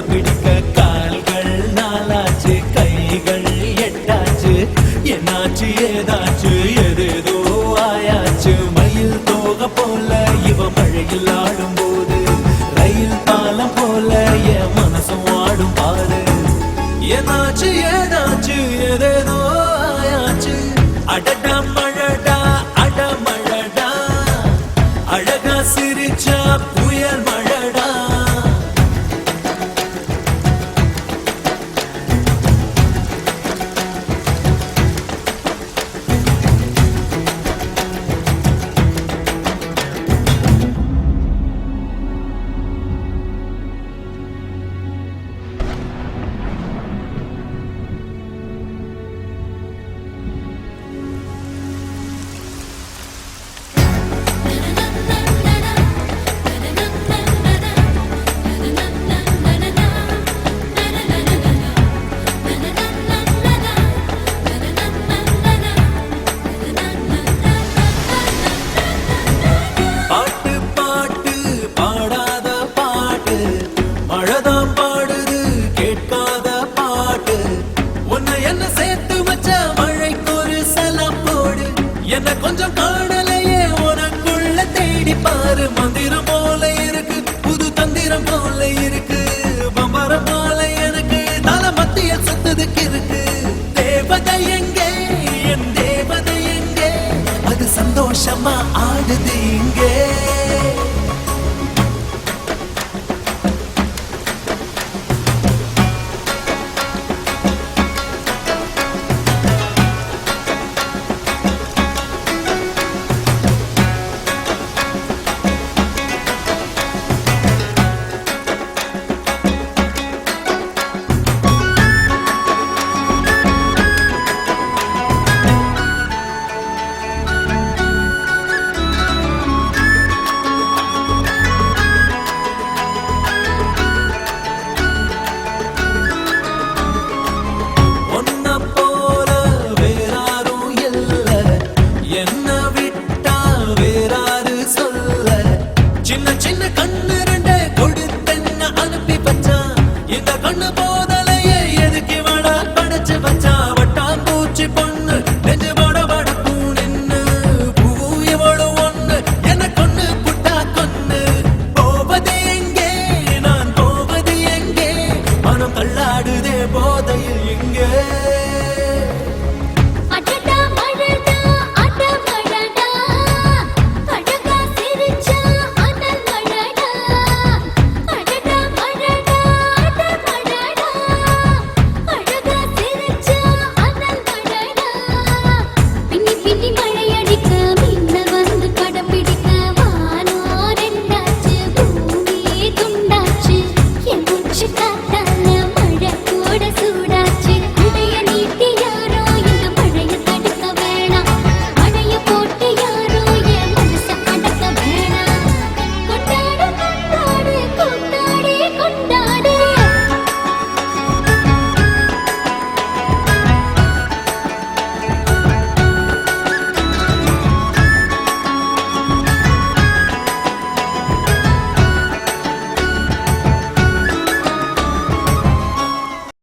பிடிக்க கால்கள் நாலாச்சு கைகள் எட்டாச்சு என்னாச்சு ஏதாச்சு எதேதோ ஆயாச்சு மயில் தோக போல இவ மழையில் ஆடும் போது ரயில் பாலம் போல என் மனசும் ஆடும் பாரு என்னாச்சு ஏதாச்சு எதேதோ ஆயாச்சு அடடா மழடா அட மழடா அழகா சிரிச்சா புயல் மழடா பாட்டு பாட்டு பாடாத பாட்டு மழைதான் பாடுது கேட்காத பாட்டு உன்னை என்ன சேர்த்து வச்ச மழைக்கு ஒரு சலாம் போடு என்ன கொஞ்சம் காணலையே உனக்குள்ள தேடி பாரு மந்திரம் போல இருக்கு புது தந்திரம் போல இருக்கு பம்பரம் போல எனக்கு தலை மத்திய சத்ததுக்கு இருக்கு